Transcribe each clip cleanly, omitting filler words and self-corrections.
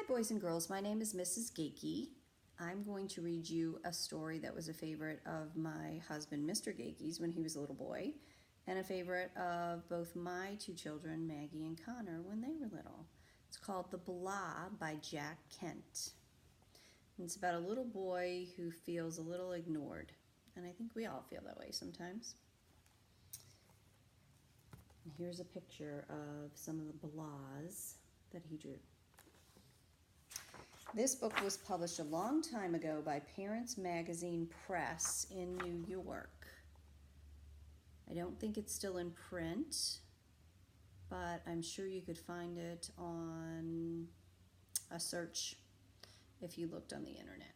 boys and girls. My name is Mrs. Gaecke. I'm going to read you a story that was a favorite of my husband, Mr. Gaecke's, when he was a little boy, and a favorite of both my two children, Maggie and Connor, when they were little. It's called The Blah by Jack Kent. And it's about a little boy who feels a little ignored. And I think we all feel that way sometimes. And here's a picture of some of the blahs that he drew. This book was published a long time ago by Parents Magazine Press in New York. I don't think it's still in print, but I'm sure you could find it on a search if you looked on the internet.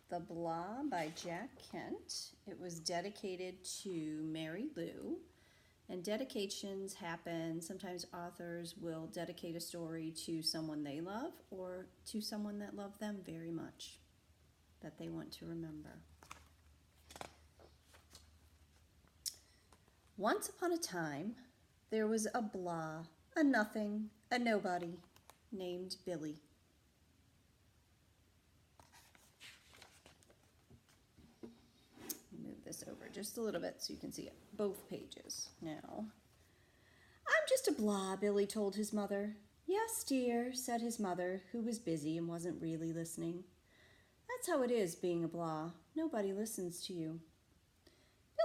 The Blah by Jack Kent. It was dedicated to Mary Lou. And dedications happen, sometimes authors will dedicate a story to someone they love or to someone that loved them very much, that they want to remember. Once upon a time, there was a blah, a nothing, a nobody, named Billy. Move this over just a little bit so you can see it, both pages. Now, I'm just a blah, Billy told his mother. Yes, dear, said his mother, who was busy and wasn't really listening. That's how it is being a blah. Nobody listens to you.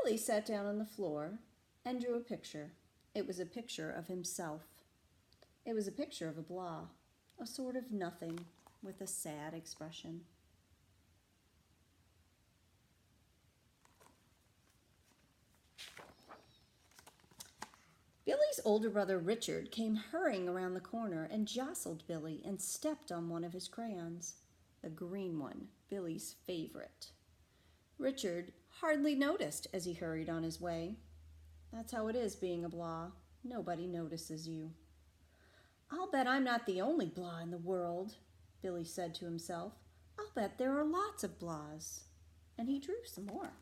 Billy sat down on the floor and drew a picture. It was a picture of himself. It was a picture of a blah, a sort of nothing with a sad expression. Billy's older brother Richard came hurrying around the corner and jostled Billy and stepped on one of his crayons, the green one, Billy's favorite. Richard hardly noticed as he hurried on his way. That's how it is being a blah. Nobody notices you. I'll bet I'm not the only blah in the world, Billy said to himself. I'll bet there are lots of blahs. And he drew some more.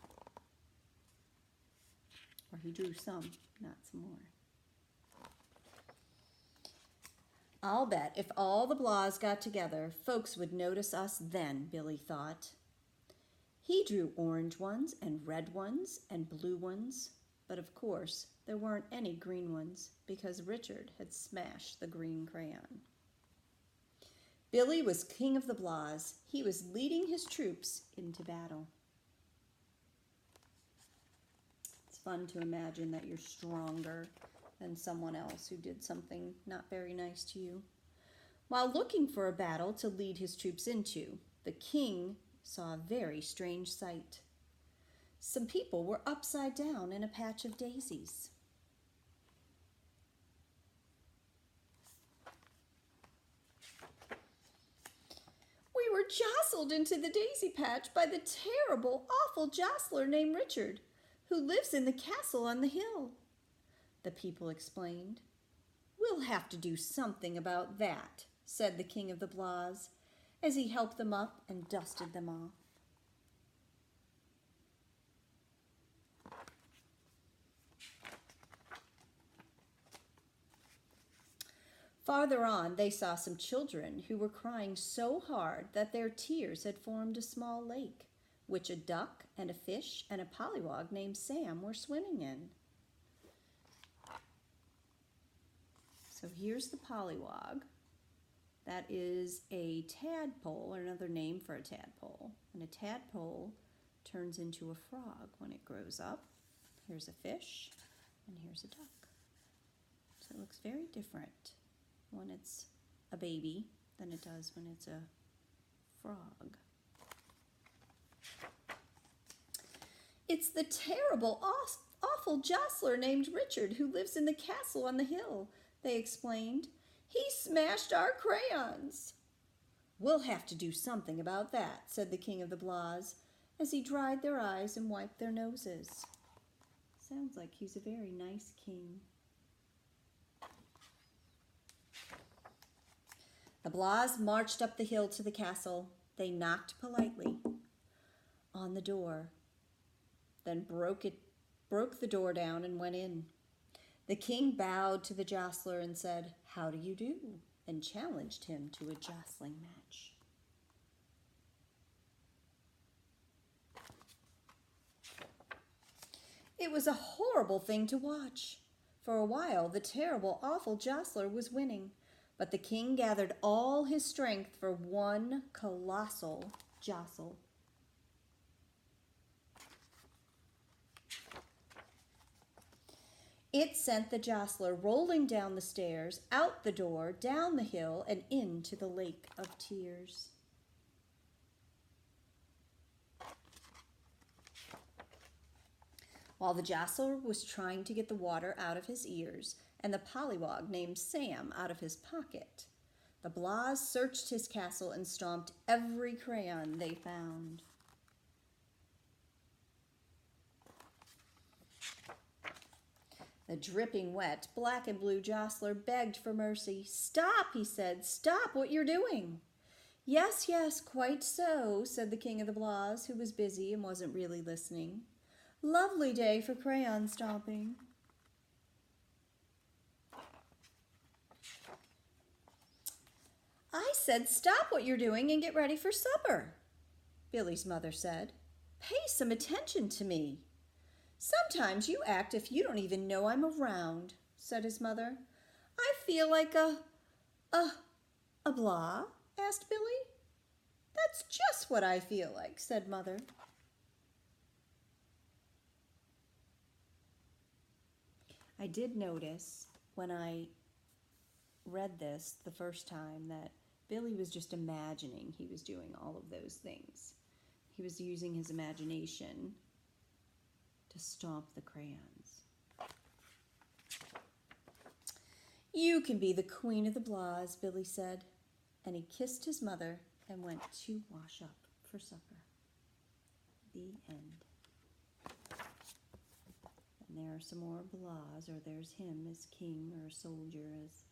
Or he drew some, not some more. I'll bet if all the blahs got together, folks would notice us then, Billy thought. He drew orange ones and red ones and blue ones, but of course there weren't any green ones because Richard had smashed the green crayon. Billy was king of the blahs. He was leading his troops into battle. It's fun to imagine that you're stronger than someone else who did something not very nice to you. While looking for a battle to lead his troops into, the king saw a very strange sight. Some people were upside down in a patch of daisies. We were jostled into the daisy patch by the terrible, awful jostler named Richard, who lives in the castle on the hill, the people explained. We'll have to do something about that, said the king of the blahs, as he helped them up and dusted them off. Farther on, they saw some children who were crying so hard that their tears had formed a small lake, which a duck and a fish and a pollywog named Sam were swimming in. So here's the pollywog. That is a tadpole, or another name for a tadpole. And a tadpole turns into a frog when it grows up. Here's a fish, and here's a duck. So it looks very different when it's a baby than it does when it's a frog. It's the terrible, awful jostler named Richard who lives in the castle on the hill, they explained. He smashed our crayons. We'll have to do something about that, said the king of the blahs, as he dried their eyes and wiped their noses. Sounds like he's a very nice king. The blahs marched up the hill to the castle. They knocked politely on the door, then broke the door down and went in. The king bowed to the jostler and said, How do you do? and challenged him to a jostling match. It was a horrible thing to watch. For a while, the terrible, awful jostler was winning, but the king gathered all his strength for one colossal jostle. It sent the jostler rolling down the stairs, out the door, down the hill, and into the lake of tears. While the jostler was trying to get the water out of his ears and the pollywog named Sam out of his pocket, the Blahs searched his castle and stomped every crayon they found. The dripping wet, black and blue jostler begged for mercy. "Stop," he said, "stop what you're doing." "Yes, yes, quite so," said the king of the Blahs, who was busy and wasn't really listening. "Lovely day for crayon stomping." "I said stop what you're doing and get ready for supper," Billy's mother said. "Pay some attention to me." "Sometimes you act if you don't even know I'm around," said his mother. "I feel like a blah?" asked Billy. "That's just what I feel like," said Mother. I did notice when I read this the first time that Billy was just imagining he was doing all of those things. He was using his imagination to stomp the crayons. "You can be the queen of the Blahs," Billy said, and he kissed his mother and went to wash up for supper. The end. And there are some more Blahs, or there's him as king or a soldier as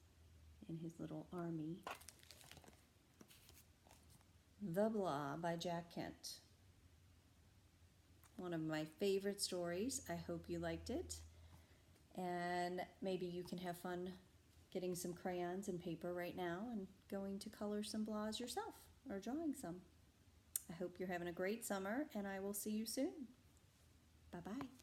in his little army. The Blah by Jack Kent. One of my favorite stories. I hope you liked it. And maybe you can have fun getting some crayons and paper right now and going to color some Blahs yourself or drawing some. I hope you're having a great summer, and I will see you soon. Bye-bye.